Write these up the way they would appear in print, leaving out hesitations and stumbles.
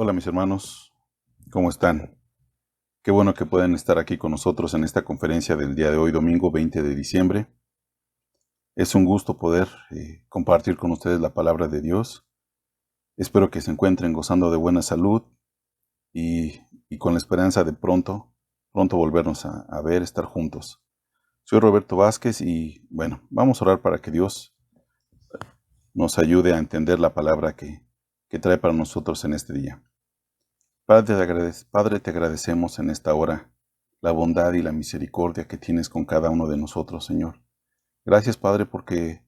Hola mis hermanos, ¿cómo están? Qué bueno que pueden estar aquí con nosotros en esta conferencia del día de hoy, domingo 20 de diciembre. Es un gusto poder compartir con ustedes la palabra de Dios. Espero que se encuentren gozando de buena salud y con la esperanza de pronto volvernos a ver, estar juntos. Soy Roberto Vázquez y bueno, vamos a orar para que Dios nos ayude a entender la palabra que trae para nosotros en este día. Padre, te agradecemos en esta hora la bondad y la misericordia que tienes con cada uno de nosotros, Señor. Gracias, Padre, porque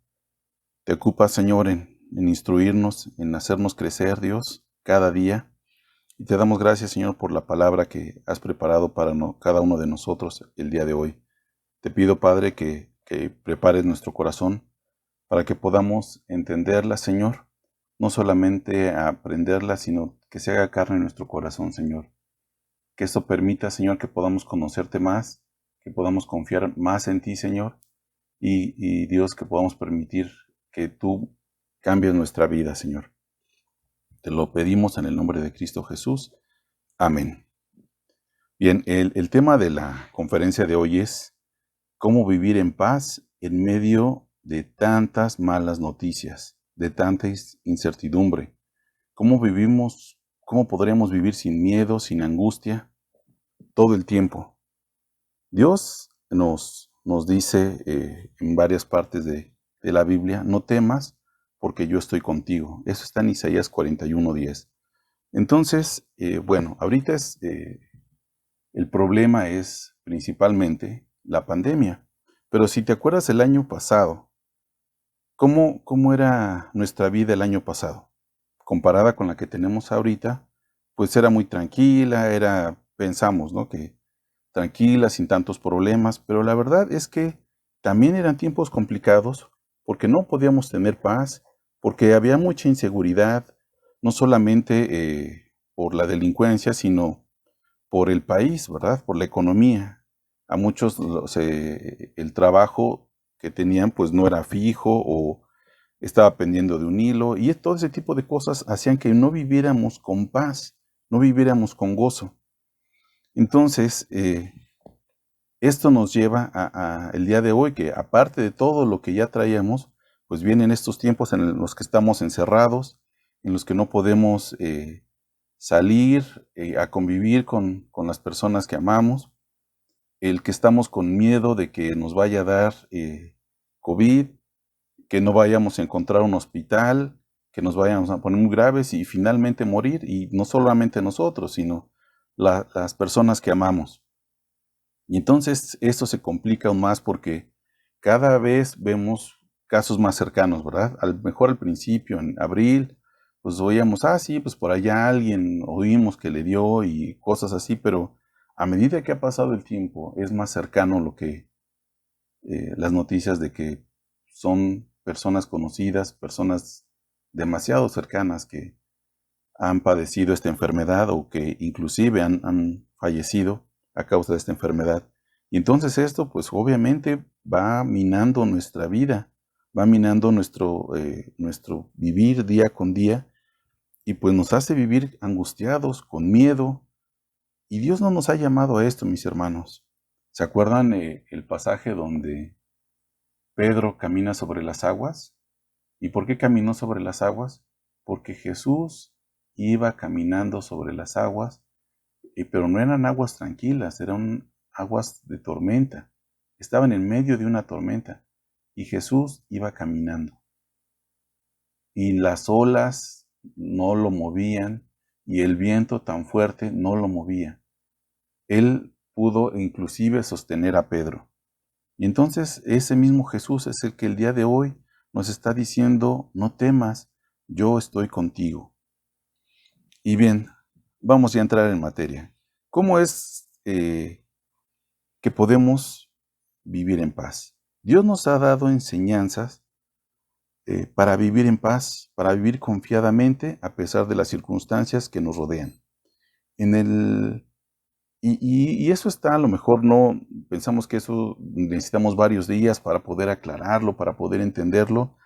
te ocupas, Señor, en instruirnos, en hacernos crecer, Dios, cada día. Y te damos gracias, Señor, por la palabra que has preparado para cada uno de nosotros el día de hoy. Te pido, Padre, que prepares nuestro corazón para que podamos entenderla, Señor, no solamente aprenderla, sino que se haga carne en nuestro corazón, Señor. Que esto permita, Señor, que podamos conocerte más, que podamos confiar más en ti, Señor, y Dios, que podamos permitir que tú cambies nuestra vida, Señor. Te lo pedimos en el nombre de Cristo Jesús. Amén. Bien, el tema de la conferencia de hoy es cómo vivir en paz en medio de tantas malas noticias, de tanta incertidumbre. Cómo podremos vivir sin miedo, sin angustia, todo el tiempo. Dios nos dice en varias partes de la Biblia, no temas porque yo estoy contigo. Eso está en Isaías 41:10. Entonces, bueno, ahorita el problema es principalmente la pandemia. Pero si te acuerdas el año pasado, ¿cómo era nuestra vida el año pasado? Comparada con la que tenemos ahorita, pues era muy tranquila, pensamos, ¿no? Que tranquila, sin tantos problemas, pero la verdad es que también eran tiempos complicados porque no podíamos tener paz, porque había mucha inseguridad, no solamente por la delincuencia, sino por el país, ¿verdad? Por la economía. A muchos el trabajo que tenían pues no era fijo o estaba pendiendo de un hilo y todo ese tipo de cosas hacían que no viviéramos con paz, no viviéramos con gozo. Entonces, esto nos lleva a el día de hoy, que aparte de todo lo que ya traíamos, pues vienen estos tiempos en los que estamos encerrados, en los que no podemos salir a convivir con las personas que amamos, el que estamos con miedo de que nos vaya a dar COVID, que no vayamos a encontrar un hospital, que nos vayamos a poner muy graves y finalmente morir, y no solamente nosotros, sino las personas que amamos. Y entonces esto se complica aún más porque cada vez vemos casos más cercanos, ¿verdad? Mejor al principio, en abril, pues oíamos, sí, pues por allá alguien oímos que le dio y cosas así, pero a medida que ha pasado el tiempo es más cercano las noticias de que son personas conocidas, personas demasiado cercanas que han padecido esta enfermedad o que inclusive han fallecido a causa de esta enfermedad. Y entonces esto pues obviamente va minando nuestra vida, va minando nuestro vivir día con día y pues nos hace vivir angustiados, con miedo. Y Dios no nos ha llamado a esto, mis hermanos. ¿Se acuerdan el pasaje donde Pedro camina sobre las aguas? ¿Y por qué caminó sobre las aguas? Porque Jesús iba caminando sobre las aguas, pero no eran aguas tranquilas, eran aguas de tormenta. Estaban en medio de una tormenta y Jesús iba caminando. Y las olas no lo movían y el viento tan fuerte no lo movía. Él pudo inclusive sostener a Pedro. Y entonces ese mismo Jesús es el que el día de hoy nos está diciendo, no temas, yo estoy contigo. Y bien, vamos ya a entrar en materia. ¿Cómo es que podemos vivir en paz? Dios nos ha dado enseñanzas para vivir en paz, para vivir confiadamente a pesar de las circunstancias que nos rodean. En el, y eso está, a lo mejor no, pensamos que eso necesitamos varios días para poder aclararlo, para poder entenderlo.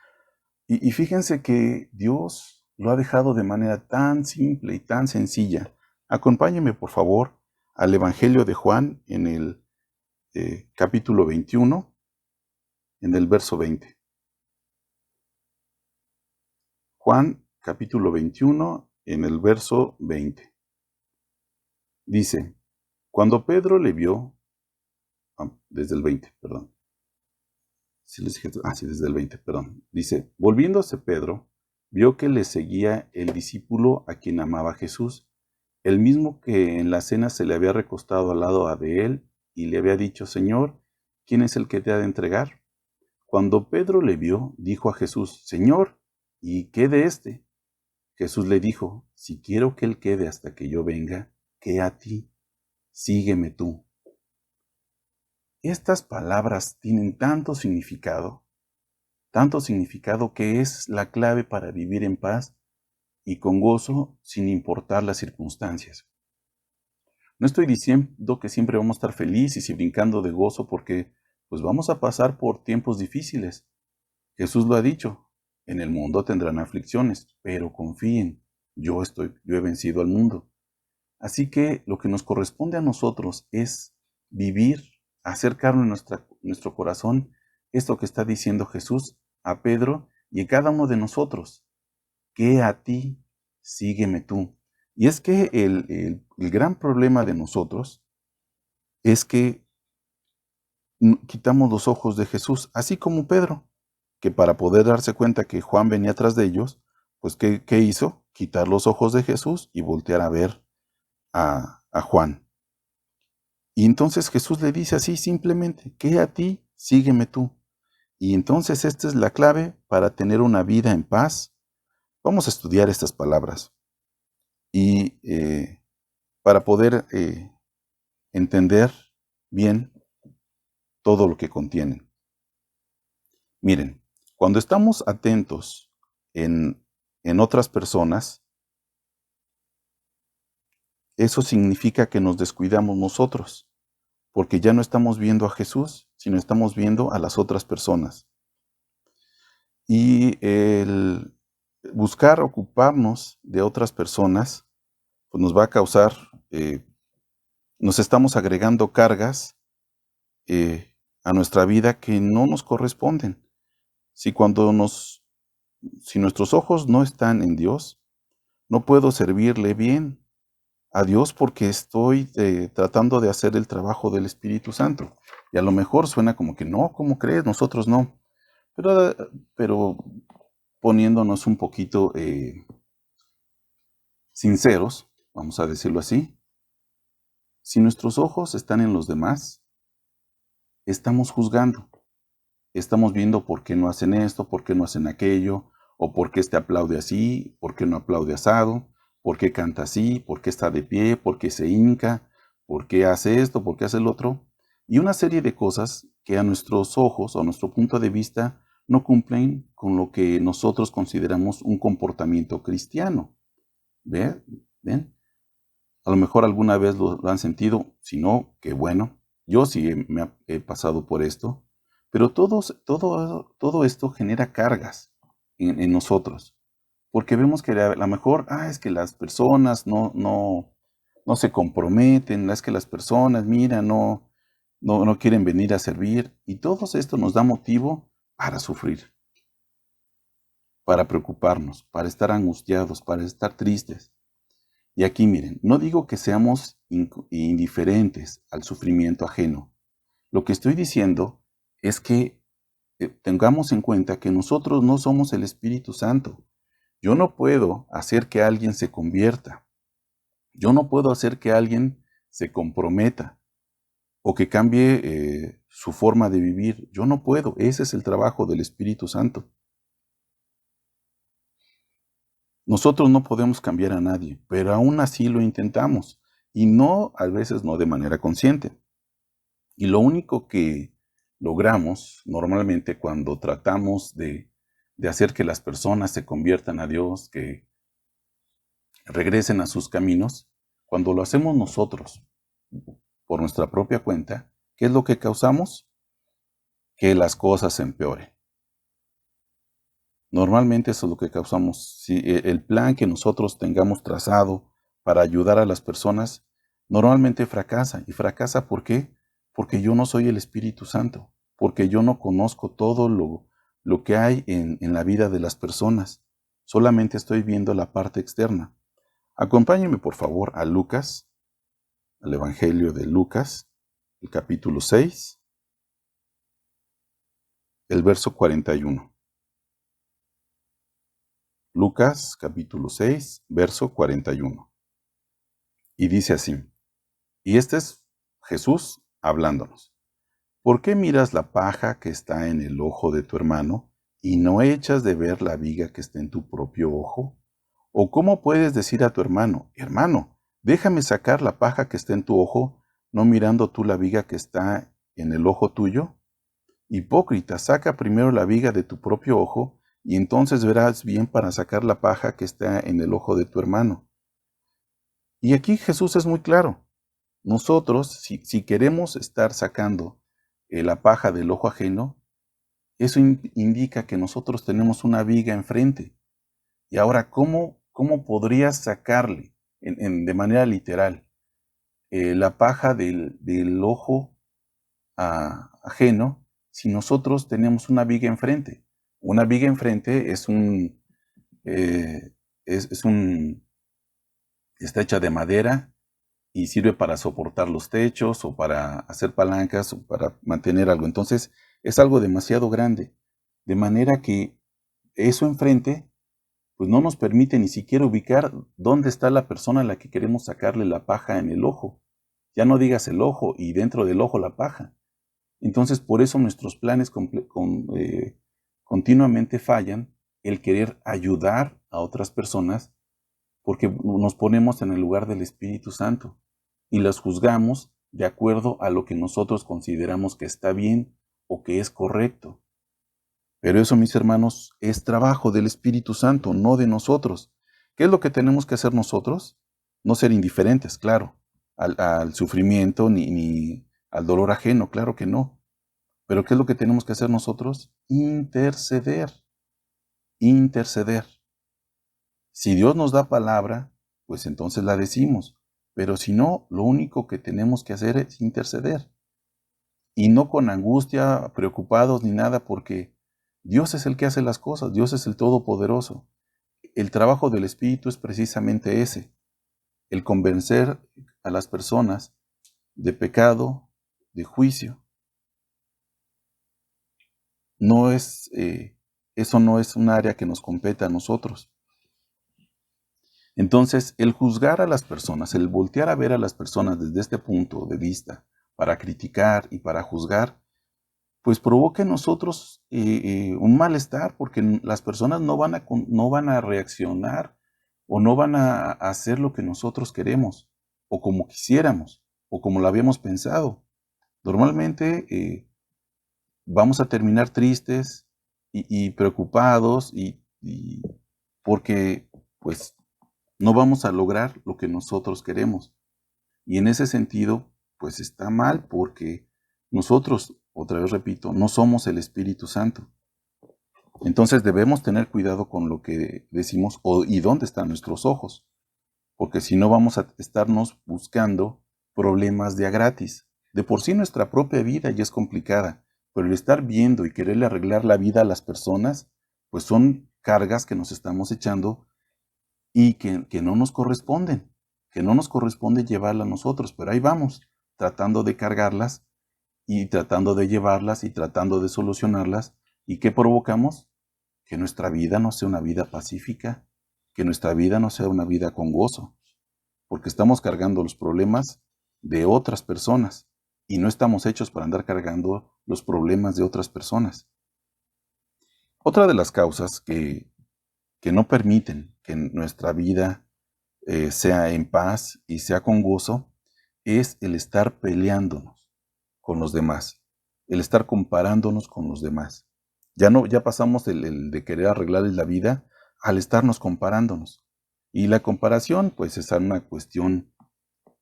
Y fíjense que Dios lo ha dejado de manera tan simple y tan sencilla. Acompáñeme, por favor, al Evangelio de Juan en el capítulo 21, en el verso 20. Juan, capítulo 21, en el verso 20. Dice, cuando Pedro le vio, desde el 20, perdón. Sí, desde el 20, perdón. Dice, volviéndose Pedro, vio que le seguía el discípulo a quien amaba Jesús, el mismo que en la cena se le había recostado al lado de él y le había dicho, Señor, ¿quién es el que te ha de entregar? Cuando Pedro le vio, dijo a Jesús, Señor, ¿y qué de éste? Jesús le dijo, si quiero que él quede hasta que yo venga, ¿qué a ti? Sígueme tú. Estas palabras tienen tanto significado que es la clave para vivir en paz y con gozo sin importar las circunstancias. No estoy diciendo que siempre vamos a estar felices y brincando de gozo porque pues vamos a pasar por tiempos difíciles. Jesús lo ha dicho, en el mundo tendrán aflicciones, pero confíen, yo he vencido al mundo. Así que lo que nos corresponde a nosotros es vivir, hacer carne en nuestro corazón esto que está diciendo Jesús a Pedro y a cada uno de nosotros, que a ti, sígueme tú. Y es que el gran problema de nosotros es que quitamos los ojos de Jesús, así como Pedro, que para poder darse cuenta que Juan venía tras de ellos, pues ¿qué hizo? Quitar los ojos de Jesús y voltear a ver a Juan. Y entonces Jesús le dice así simplemente, que a ti, sígueme tú. Y entonces esta es la clave para tener una vida en paz. Vamos a estudiar estas palabras y para poder entender bien todo lo que contienen. Miren, cuando estamos atentos en otras personas, eso significa que nos descuidamos nosotros, porque ya no estamos viendo a Jesús, sino estamos viendo a las otras personas. Y el buscar ocuparnos de otras personas, pues nos va a causar, nos estamos agregando cargas a nuestra vida que no nos corresponden. Si nuestros ojos no están en Dios, no puedo servirle bien a Dios porque estoy tratando de hacer el trabajo del Espíritu Santo. Y a lo mejor suena como que no, ¿cómo crees? Nosotros no. Pero poniéndonos un poquito sinceros, vamos a decirlo así, si nuestros ojos están en los demás, estamos juzgando. Estamos viendo por qué no hacen esto, por qué no hacen aquello, o por qué este aplaude así, por qué no aplaude asado, por qué canta así, por qué está de pie, por qué se hinca, por qué hace esto, por qué hace el otro, y una serie de cosas que a nuestros ojos o a nuestro punto de vista no cumplen con lo que nosotros consideramos un comportamiento cristiano. ¿Ven? A lo mejor alguna vez lo han sentido, si no, qué bueno. Yo sí he pasado por esto. Pero todo esto genera cargas en nosotros. Porque vemos que a lo mejor, es que las personas no se comprometen, es que las personas, mira, no quieren venir a servir. Y todo esto nos da motivo para sufrir, para preocuparnos, para estar angustiados, para estar tristes. Y aquí miren, no digo que seamos indiferentes al sufrimiento ajeno. Lo que estoy diciendo es que tengamos en cuenta que nosotros no somos el Espíritu Santo. Yo no puedo hacer que alguien se convierta. Yo no puedo hacer que alguien se comprometa o que cambie su forma de vivir. Yo no puedo. Ese es el trabajo del Espíritu Santo. Nosotros no podemos cambiar a nadie, pero aún así lo intentamos. Y a veces no de manera consciente. Y lo único que logramos normalmente cuando tratamos de hacer que las personas se conviertan a Dios, que regresen a sus caminos, cuando lo hacemos nosotros por nuestra propia cuenta, ¿qué es lo que causamos? Que las cosas se empeoren. Normalmente eso es lo que causamos. Si el plan que nosotros tengamos trazado para ayudar a las personas, normalmente fracasa. ¿Y fracasa por qué? Porque yo no soy el Espíritu Santo, porque yo no conozco todo lo que hay en la vida de las personas. Solamente estoy viendo la parte externa. Acompáñenme por favor a Lucas, al Evangelio de Lucas, el capítulo 6, el verso 41. Lucas capítulo 6, verso 41. Y dice así, y este es Jesús hablándonos. ¿Por qué miras la paja que está en el ojo de tu hermano y no echas de ver la viga que está en tu propio ojo? ¿O cómo puedes decir a tu hermano, hermano, déjame sacar la paja que está en tu ojo, no mirando tú la viga que está en el ojo tuyo? Hipócrita, saca primero la viga de tu propio ojo, y entonces verás bien para sacar la paja que está en el ojo de tu hermano. Y aquí Jesús es muy claro. Nosotros, si queremos estar sacando la paja del ojo ajeno, eso indica que nosotros tenemos una viga enfrente. Y ahora, ¿cómo podrías sacarle de manera literal la paja del ojo ajeno si nosotros tenemos una viga enfrente? Una viga enfrente eh, es un, está hecha de madera y sirve para soportar los techos o para hacer palancas o para mantener algo. Entonces es algo demasiado grande, de manera que eso enfrente pues no nos permite ni siquiera ubicar dónde está la persona a la que queremos sacarle la paja en el ojo. Ya no digas el ojo y dentro del ojo la paja. Entonces por eso nuestros planes continuamente fallan, el querer ayudar a otras personas porque nos ponemos en el lugar del Espíritu Santo y las juzgamos de acuerdo a lo que nosotros consideramos que está bien o que es correcto. Pero eso, mis hermanos, es trabajo del Espíritu Santo, no de nosotros. ¿Qué es lo que tenemos que hacer nosotros? No ser indiferentes, claro, al sufrimiento ni al dolor ajeno, claro que no. Pero ¿qué es lo que tenemos que hacer nosotros? Interceder, interceder. Si Dios nos da palabra, pues entonces la decimos. Pero si no, lo único que tenemos que hacer es interceder. Y no con angustia, preocupados ni nada, porque Dios es el que hace las cosas, Dios es el Todopoderoso. El trabajo del Espíritu es precisamente ese, el convencer a las personas de pecado, de juicio. No es, eso no es un área que nos compete a nosotros. Entonces, el juzgar a las personas, el voltear a ver a las personas desde este punto de vista, para criticar y para juzgar, pues provoca en nosotros un malestar, porque las personas no van a reaccionar o no van a hacer lo que nosotros queremos, o como quisiéramos, o como lo habíamos pensado. Normalmente vamos a terminar tristes y preocupados y porque pues no vamos a lograr lo que nosotros queremos. Y en ese sentido, pues está mal porque nosotros, otra vez repito, no somos el Espíritu Santo. Entonces debemos tener cuidado con lo que decimos y dónde están nuestros ojos, porque si no vamos a estarnos buscando problemas de a gratis. De por sí nuestra propia vida ya es complicada, pero el estar viendo y quererle arreglar la vida a las personas, pues son cargas que nos estamos echando y que no nos corresponden, que no nos corresponde llevarlas nosotros, pero ahí vamos, tratando de cargarlas y tratando de llevarlas y tratando de solucionarlas. ¿Y qué provocamos? Que nuestra vida no sea una vida pacífica, que nuestra vida no sea una vida con gozo, porque estamos cargando los problemas de otras personas y no estamos hechos para andar cargando los problemas de otras personas. Otra de las causas que no permiten que nuestra vida sea en paz y sea con gozo es el estar peleándonos con los demás, el estar comparándonos con los demás. Ya pasamos el de querer arreglarles la vida al estarnos comparándonos. Y la comparación, pues, es una cuestión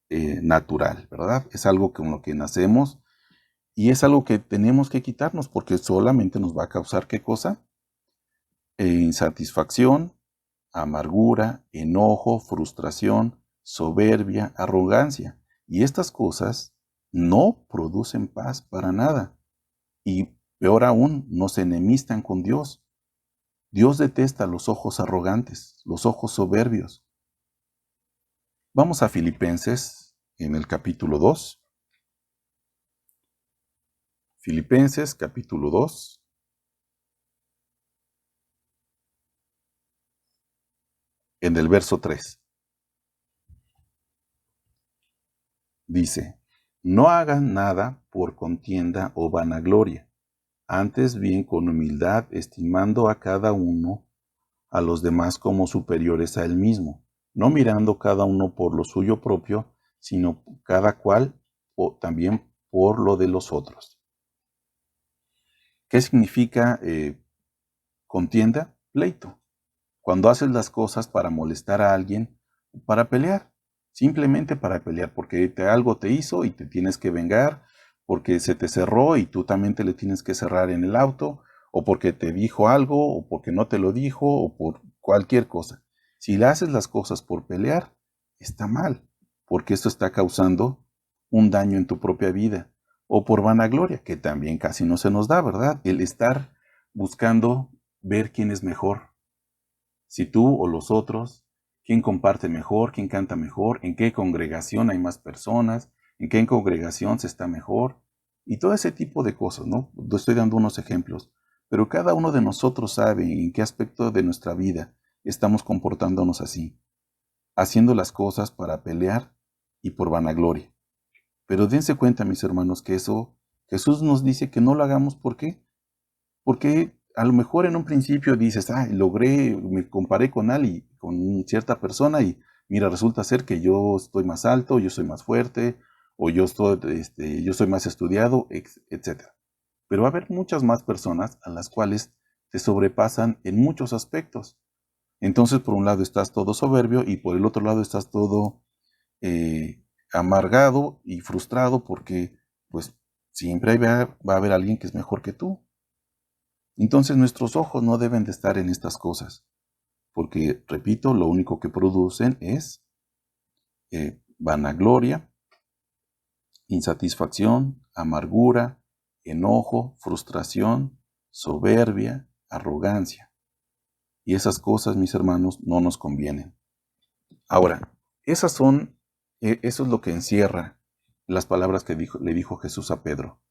natural, ¿verdad? Es algo con lo que nacemos y es algo que tenemos que quitarnos porque solamente nos va a causar ¿qué cosa? insatisfacción, amargura, enojo, frustración, soberbia, arrogancia. Y estas cosas no producen paz para nada. Y peor aún, nos enemistan con Dios. Dios detesta los ojos arrogantes, los ojos soberbios. Vamos a Filipenses en el capítulo 2. Filipenses capítulo 2. En el verso 3. Dice, no hagan nada por contienda o vanagloria, antes bien con humildad, estimando a cada uno a los demás como superiores a él mismo, no mirando cada uno por lo suyo propio, sino cada cual también por lo de los otros. ¿Qué significa contienda? Pleito. Cuando haces las cosas para molestar a alguien, para pelear, simplemente para pelear, porque algo te hizo y te tienes que vengar, porque se te cerró y tú también te le tienes que cerrar en el auto, o porque te dijo algo, o porque no te lo dijo, o por cualquier cosa. Si le haces las cosas por pelear, está mal, porque esto está causando un daño en tu propia vida, o por vanagloria, que también casi no se nos da, ¿verdad? El estar buscando ver quién es mejor. Si tú o los otros, quién comparte mejor, quién canta mejor, en qué congregación hay más personas, en qué congregación se está mejor, y todo ese tipo de cosas, ¿no? Estoy dando unos ejemplos, pero cada uno de nosotros sabe en qué aspecto de nuestra vida estamos comportándonos así, haciendo las cosas para pelear y por vanagloria. Pero dense cuenta, mis hermanos, que eso Jesús nos dice que no lo hagamos. ¿Por qué? Porque a lo mejor en un principio dices, me comparé con alguien, con cierta persona y mira, resulta ser que yo estoy más alto, yo soy más fuerte, o yo soy más estudiado, etc. Pero va a haber muchas más personas a las cuales te sobrepasan en muchos aspectos. Entonces, por un lado estás todo soberbio y por el otro lado estás todo amargado y frustrado porque, pues, siempre va a haber alguien que es mejor que tú. Entonces nuestros ojos no deben de estar en estas cosas, porque, repito, lo único que producen es vanagloria, insatisfacción, amargura, enojo, frustración, soberbia, arrogancia. Y esas cosas, mis hermanos, no nos convienen. Ahora, eso es lo que encierra las palabras que le dijo Jesús a Pedro,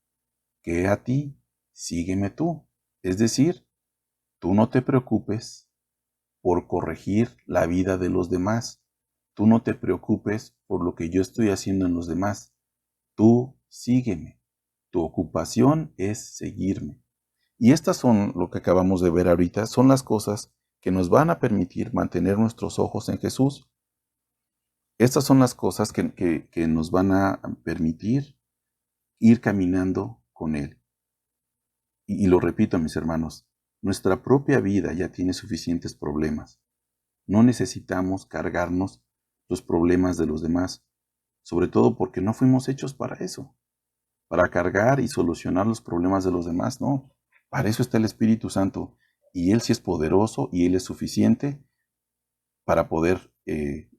que a ti, sígueme tú. Es decir, tú no te preocupes por corregir la vida de los demás. Tú no te preocupes por lo que yo estoy haciendo en los demás. Tú sígueme. Tu ocupación es seguirme. Y estas son lo que acabamos de ver ahorita, son las cosas que nos van a permitir mantener nuestros ojos en Jesús. Estas son las cosas que nos van a permitir ir caminando con Él. Y lo repito, mis hermanos, nuestra propia vida ya tiene suficientes problemas. No necesitamos cargarnos los problemas de los demás, sobre todo porque no fuimos hechos para eso, para cargar y solucionar los problemas de los demás, no. Para eso está el Espíritu Santo, y Él sí es poderoso y Él es suficiente para poder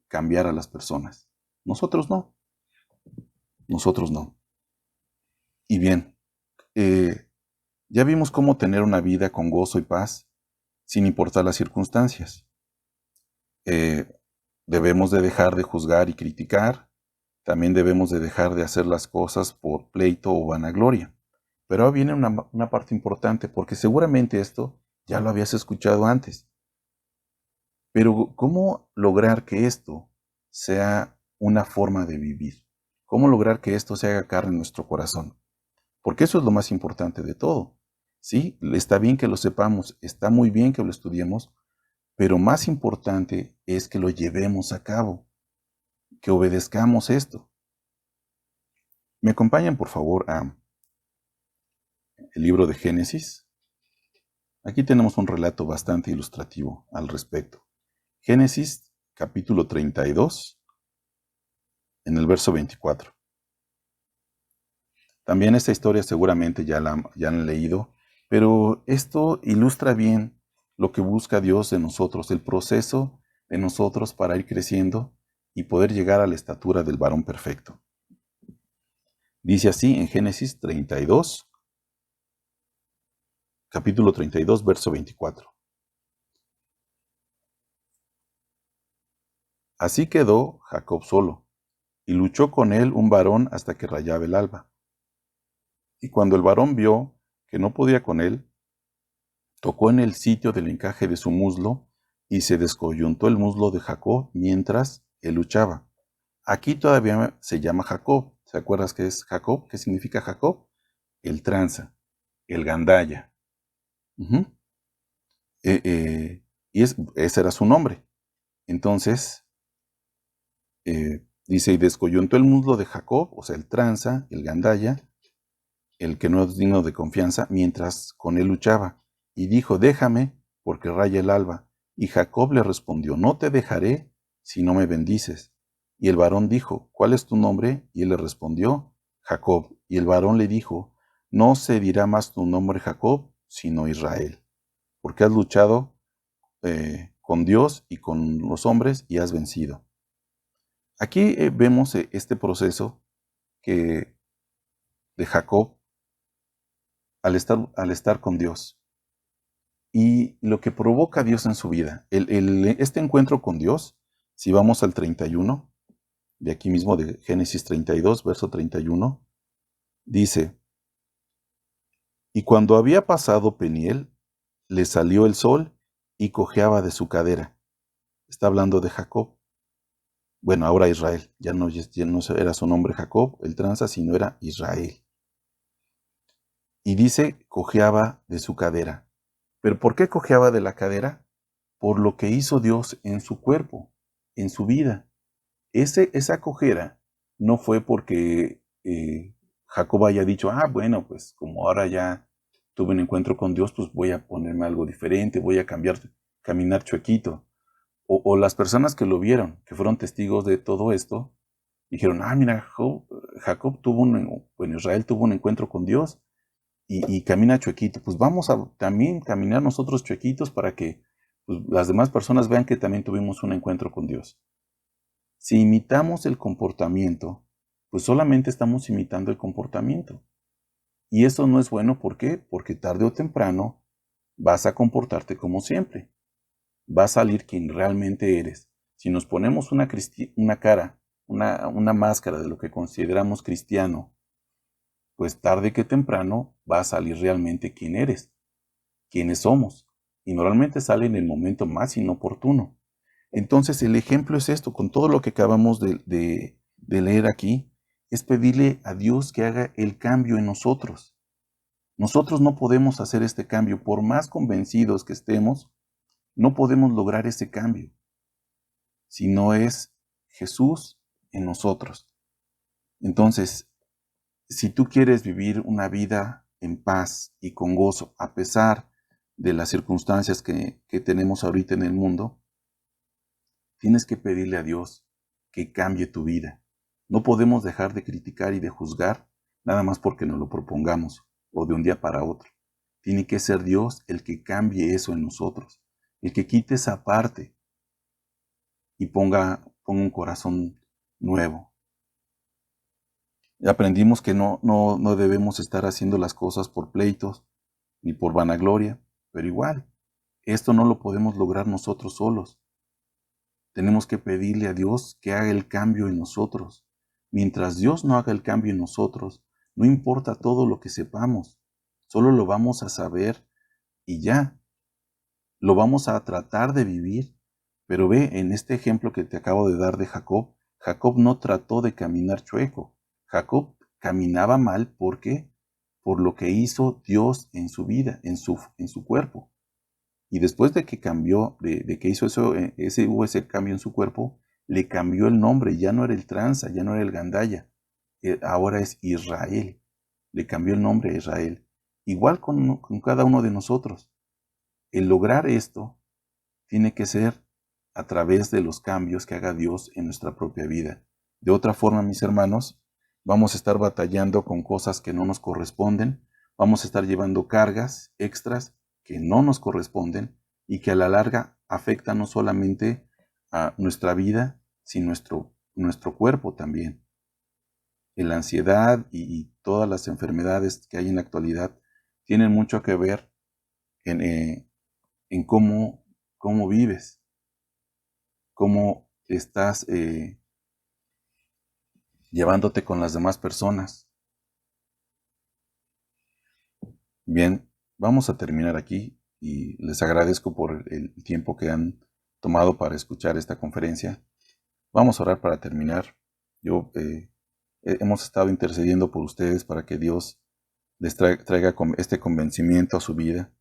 cambiar a las personas. Nosotros no, nosotros no. Y bien, ya vimos cómo tener una vida con gozo y paz, sin importar las circunstancias. Debemos de dejar de juzgar y criticar. También debemos de dejar de hacer las cosas por pleito o vanagloria. Pero ahora viene una parte importante, porque seguramente esto ya lo habías escuchado antes. Pero ¿cómo lograr que esto sea una forma de vivir? ¿Cómo lograr que esto se haga carne en nuestro corazón? Porque eso es lo más importante de todo. Sí, está bien que lo sepamos, está muy bien que lo estudiemos, pero más importante es que lo llevemos a cabo, que obedezcamos esto. ¿Me acompañan, por favor, a el libro de Génesis? Aquí tenemos un relato bastante ilustrativo al respecto. Génesis, capítulo 32, en el verso 24. También esta historia seguramente ya la han leído, pero esto ilustra bien lo que busca Dios de nosotros, el proceso de nosotros para ir creciendo y poder llegar a la estatura del varón perfecto. Dice así en Génesis 32, capítulo 32, verso 24. Así quedó Jacob solo, y luchó con él un varón hasta que rayaba el alba. Y cuando el varón vio que no podía con él, tocó en el sitio del encaje de su muslo, y se descoyuntó el muslo de Jacob mientras él luchaba. Aquí todavía se llama Jacob. ¿Se acuerdas qué es Jacob? ¿Qué significa Jacob? El tranza, el gandaya. Uh-huh. Ese era su nombre. Entonces, dice, y descoyuntó el muslo de Jacob, o sea, el tranza, el gandaya, el que no es digno de confianza, mientras con él luchaba. Y dijo, déjame, porque raya el alba. Y Jacob le respondió, no te dejaré si no me bendices. Y el varón dijo, ¿cuál es tu nombre? Y él le respondió, Jacob. Y el varón le dijo, no se dirá más tu nombre Jacob, sino Israel, porque has luchado con Dios y con los hombres y has vencido. Aquí vemos este proceso de Jacob al estar con Dios y lo que provoca Dios en su vida. Este encuentro con Dios, si vamos al 31, de aquí mismo de Génesis 32, verso 31, dice, y cuando había pasado Peniel, le salió el sol y cojeaba de su cadera. Está hablando de Jacob. Bueno, ahora Israel. Ya no era su nombre Jacob, el tranza, sino era Israel. Y dice, cojeaba de su cadera. ¿Pero por qué cojeaba de la cadera? Por lo que hizo Dios en su cuerpo, en su vida. Esa cojera no fue porque Jacob haya dicho, bueno, pues como ahora ya tuve un encuentro con Dios, pues voy a ponerme algo diferente, voy a caminar chuequito. O las personas que lo vieron, que fueron testigos de todo esto, dijeron, mira, Jacob Israel tuvo un encuentro con Dios y camina chuequito. Pues vamos a también caminar nosotros chuequitos para que pues, las demás personas vean que también tuvimos un encuentro con Dios. Si imitamos el comportamiento, pues solamente estamos imitando el comportamiento. Y eso no es bueno, ¿por qué? Porque tarde o temprano vas a comportarte como siempre. Va a salir quien realmente eres. Si nos ponemos una cara, una máscara de lo que consideramos cristiano, pues tarde que temprano va a salir realmente quién eres, quiénes somos. Y normalmente sale en el momento más inoportuno. Entonces el ejemplo es esto, con todo lo que acabamos de leer aquí, es pedirle a Dios que haga el cambio en nosotros. Nosotros no podemos hacer este cambio, por más convencidos que estemos, no podemos lograr ese cambio, si no es Jesús en nosotros. Entonces, si tú quieres vivir una vida en paz y con gozo, a pesar de las circunstancias que tenemos ahorita en el mundo, tienes que pedirle a Dios que cambie tu vida. No podemos dejar de criticar y de juzgar nada más porque nos lo propongamos o de un día para otro. Tiene que ser Dios el que cambie eso en nosotros, el que quite esa parte y ponga un corazón nuevo. Aprendimos que no debemos estar haciendo las cosas por pleitos ni por vanagloria, pero igual, esto no lo podemos lograr nosotros solos. Tenemos que pedirle a Dios que haga el cambio en nosotros. Mientras Dios no haga el cambio en nosotros, no importa todo lo que sepamos, solo lo vamos a saber y ya. Lo vamos a tratar de vivir. Pero ve, en este ejemplo que te acabo de dar de Jacob, Jacob no trató de caminar chueco. Jacob caminaba mal porque por lo que hizo Dios en su vida, en su cuerpo. Y después de que cambió, de que hizo eso, hubo ese cambio en su cuerpo, le cambió el nombre, ya no era el tranza, ya no era el gandaya, ahora es Israel. Le cambió el nombre a Israel. Igual con cada uno de nosotros. El lograr esto tiene que ser a través de los cambios que haga Dios en nuestra propia vida. De otra forma, mis hermanos, vamos a estar batallando con cosas que no nos corresponden, vamos a estar llevando cargas extras que no nos corresponden y que a la larga afecta no solamente a nuestra vida, sino nuestro cuerpo también. La ansiedad y todas las enfermedades que hay en la actualidad tienen mucho que ver en cómo vives, cómo estás llevándote con las demás personas. Bien, vamos a terminar aquí y les agradezco por el tiempo que han tomado para escuchar esta conferencia. Vamos a orar para terminar. Hemos estado intercediendo por ustedes para que Dios les traiga este convencimiento a su vida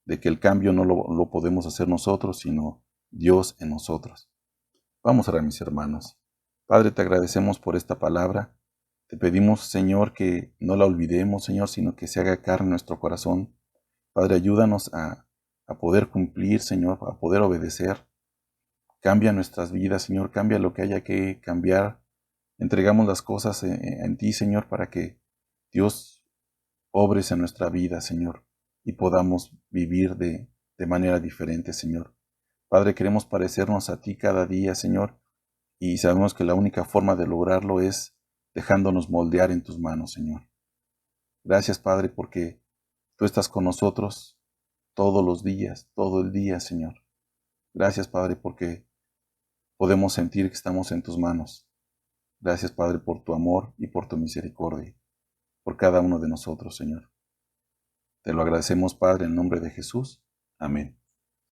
de que el cambio no lo podemos hacer nosotros, sino Dios en nosotros. Vamos a orar, mis hermanos. Padre, te agradecemos por esta palabra. Te pedimos, Señor, que no la olvidemos, Señor, sino que se haga carne en nuestro corazón. Padre, ayúdanos a poder cumplir, Señor, a poder obedecer. Cambia nuestras vidas, Señor, cambia lo que haya que cambiar. Entregamos las cosas en ti, Señor, para que Dios obres en nuestra vida, Señor, y podamos vivir de manera diferente, Señor. Padre, queremos parecernos a ti cada día, Señor, y sabemos que la única forma de lograrlo es dejándonos moldear en tus manos, Señor. Gracias, Padre, porque tú estás con nosotros todos los días, todo el día, Señor. Gracias, Padre, porque podemos sentir que estamos en tus manos. Gracias, Padre, por tu amor y por tu misericordia, por cada uno de nosotros, Señor. Te lo agradecemos, Padre, en nombre de Jesús. Amén.